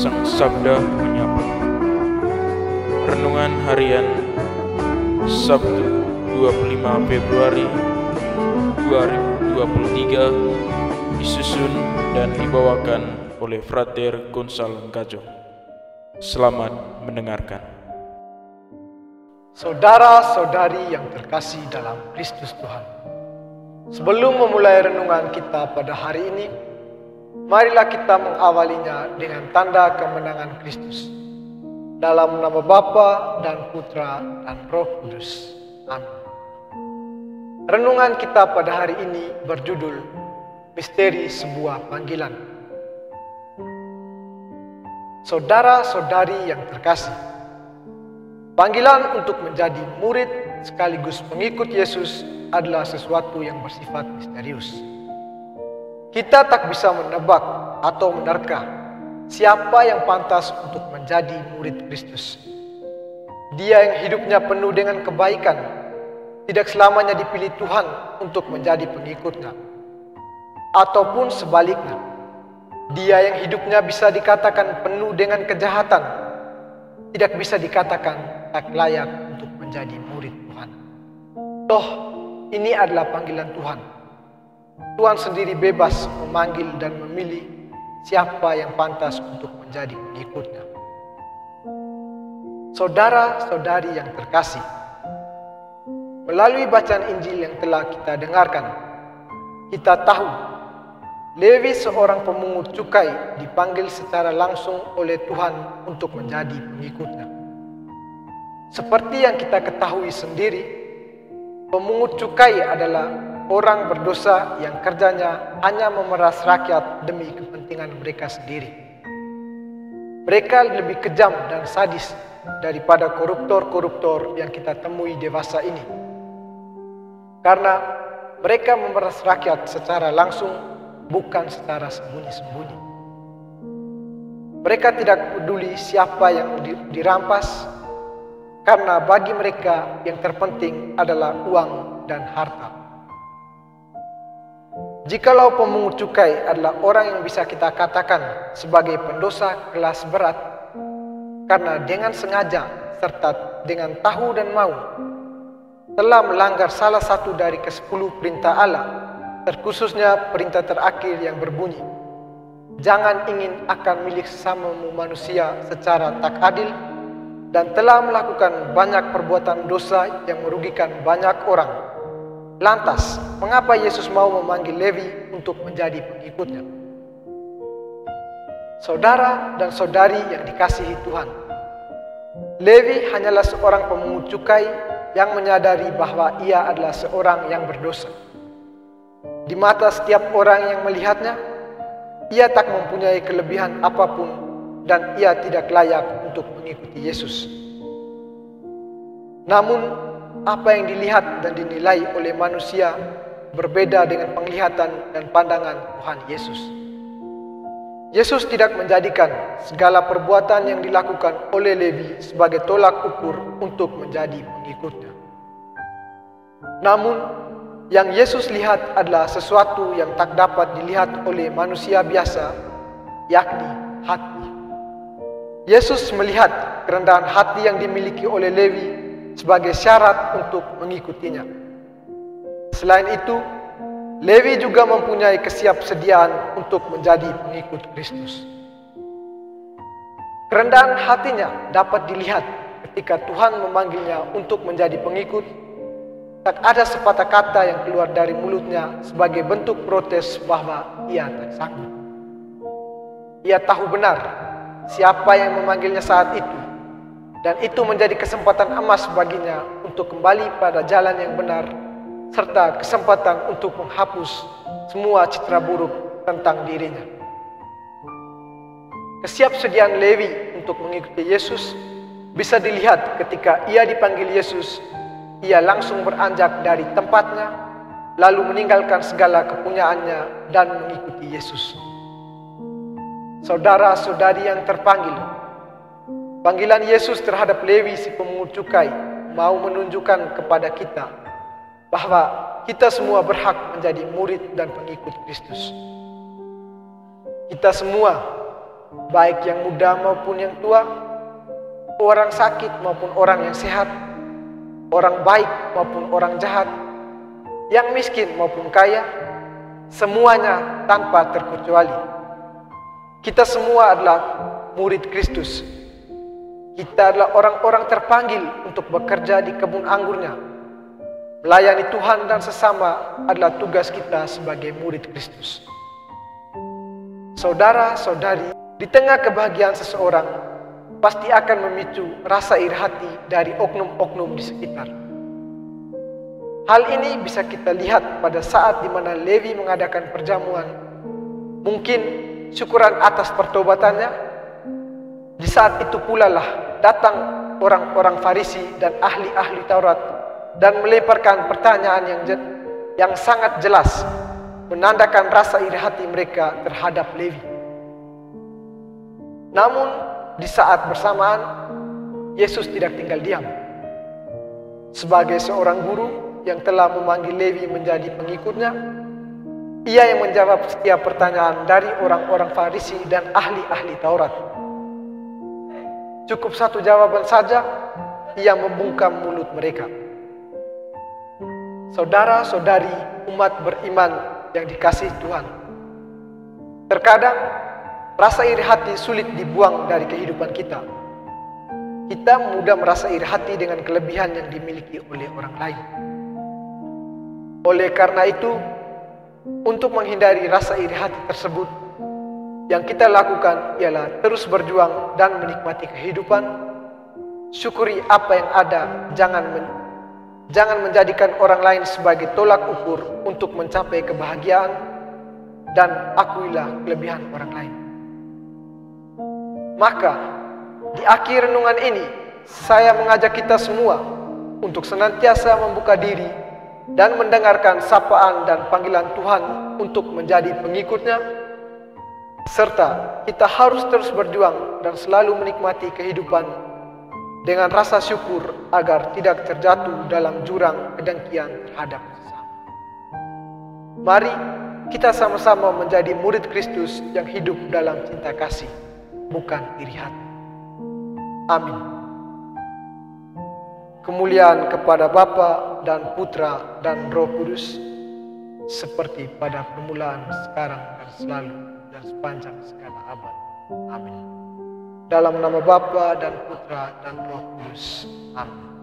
Sang Sabda Menyapa. Renungan Harian Sabtu 25 Februari 2023 disusun dan dibawakan oleh Frater Gonçalo Gajo. Selamat mendengarkan. Saudara-saudari yang terkasih dalam Kristus Tuhan, sebelum memulai renungan kita pada hari ini, marilah kita mengawalinya dengan tanda kemenangan Kristus. Dalam nama Bapa dan Putra dan Roh Kudus. Amin. Renungan kita pada hari ini berjudul Misteri Sebuah Panggilan. Saudara-saudari yang terkasih, panggilan untuk menjadi murid sekaligus pengikut Yesus adalah sesuatu yang bersifat misterius. Kita tak bisa menebak atau menerka siapa yang pantas untuk menjadi murid Kristus. Dia yang hidupnya penuh dengan kebaikan tidak selamanya dipilih Tuhan untuk menjadi pengikutnya. Ataupun sebaliknya, dia yang hidupnya bisa dikatakan penuh dengan kejahatan tidak bisa dikatakan tak layak untuk menjadi murid Tuhan. Toh, ini adalah panggilan Tuhan. Tuhan sendiri bebas memanggil dan memilih siapa yang pantas untuk menjadi pengikutnya. Saudara-saudari yang terkasih, melalui bacaan Injil yang telah kita dengarkan, kita tahu Lewi, seorang pemungut cukai, dipanggil secara langsung oleh Tuhan untuk menjadi pengikutnya. Seperti yang kita ketahui sendiri, pemungut cukai adalah orang berdosa yang kerjanya hanya memeras rakyat demi kepentingan mereka sendiri. Mereka lebih kejam dan sadis daripada koruptor-koruptor yang kita temui dewasa ini. Karena mereka memeras rakyat secara langsung, bukan secara sembunyi-sembunyi. Mereka tidak peduli siapa yang dirampas, karena bagi mereka yang terpenting adalah uang dan harta. Jikalau pemungut cukai adalah orang yang bisa kita katakan sebagai pendosa kelas berat, karena dengan sengaja serta dengan tahu dan mau telah melanggar salah satu dari ke-10 perintah Allah, terkhususnya perintah terakhir yang berbunyi, jangan ingin akan milik sesamamu manusia secara tak adil, dan telah melakukan banyak perbuatan dosa yang merugikan banyak orang. Lantas, mengapa Yesus mau memanggil Lewi untuk menjadi pengikutnya? Saudara dan saudari yang dikasihi Tuhan, Lewi hanyalah seorang pemungut cukai yang menyadari bahwa ia adalah seorang yang berdosa. Di mata setiap orang yang melihatnya, ia tak mempunyai kelebihan apapun dan ia tidak layak untuk mengikuti Yesus. Namun, apa yang dilihat dan dinilai oleh manusia berbeda dengan penglihatan dan pandangan Tuhan Yesus. Yesus tidak menjadikan segala perbuatan yang dilakukan oleh Lewi sebagai tolak ukur untuk menjadi pengikutnya. Namun, yang Yesus lihat adalah sesuatu yang tak dapat dilihat oleh manusia biasa, yakni hati. Yesus melihat kerendahan hati yang dimiliki oleh Lewi sebagai syarat untuk mengikutinya. Selain itu, Lewi juga mempunyai kesiapsediaan untuk menjadi pengikut Kristus. Kerendahan hatinya dapat dilihat ketika Tuhan memanggilnya untuk menjadi pengikut. Tak ada sepatah kata yang keluar dari mulutnya sebagai bentuk protes bahwa ia tak sanggup. Ia tahu benar siapa yang memanggilnya saat itu, dan itu menjadi kesempatan emas baginya untuk kembali pada jalan yang benar, serta kesempatan untuk menghapus semua citra buruk tentang dirinya. Kesiapsediaan Lewi untuk mengikuti Yesus bisa dilihat ketika ia dipanggil Yesus. Ia langsung beranjak dari tempatnya, lalu meninggalkan segala kepunyaannya dan mengikuti Yesus. Saudara-saudari yang terpanggil, panggilan Yesus terhadap Lewi si pemungut cukai mau menunjukkan kepada kita bahwa kita semua berhak menjadi murid dan pengikut Kristus. Kita semua baik yang muda maupun yang tua, orang sakit maupun orang yang sehat, orang baik maupun orang jahat, yang miskin maupun kaya, semuanya tanpa terkecuali. Kita semua adalah murid Kristus. Kita adalah orang-orang terpanggil untuk bekerja di kebun anggurnya. Melayani Tuhan dan sesama adalah tugas kita sebagai murid Kristus. Saudara-saudari, di tengah kebahagiaan seseorang pasti akan memicu rasa iri hati dari oknum-oknum di sekitar. Hal ini bisa kita lihat pada saat di mana Levi mengadakan perjamuan. Mungkin syukuran atas pertobatannya. Di saat itu pula lah datang orang-orang Farisi dan ahli-ahli Taurat dan melemparkan pertanyaan yang sangat jelas, menandakan rasa iri hati mereka terhadap Levi. Namun di saat bersamaan, Yesus tidak tinggal diam. Sebagai seorang guru yang telah memanggil Levi menjadi pengikutnya, ia yang menjawab setiap pertanyaan dari orang-orang Farisi dan ahli-ahli Taurat. Cukup satu jawaban saja, ia membungkam mulut mereka. Saudara-saudari umat beriman yang dikasihi Tuhan, terkadang rasa iri hati sulit dibuang dari kehidupan kita. Kita mudah merasa iri hati dengan kelebihan yang dimiliki oleh orang lain. Oleh karena itu, untuk menghindari rasa iri hati tersebut, yang kita lakukan ialah terus berjuang dan menikmati kehidupan. Syukuri apa yang ada, jangan menjadikan orang lain sebagai tolak ukur untuk mencapai kebahagiaan, dan akuilah kelebihan orang lain. Maka, di akhir renungan ini, saya mengajak kita semua untuk senantiasa membuka diri dan mendengarkan sapaan dan panggilan Tuhan untuk menjadi pengikutnya, serta kita harus terus berjuang dan selalu menikmati kehidupan dengan rasa syukur agar tidak terjatuh dalam jurang kedengkian terhadap sesama. Mari kita sama-sama menjadi murid Kristus yang hidup dalam cinta kasih, bukan iri hati. Amin. Kemuliaan kepada Bapa dan Putra dan Roh Kudus, seperti pada permulaan, sekarang dan selalu, dan sepanjang segala abad. Amin. Dalam nama Bapa dan Putra dan Roh Kudus. Amin.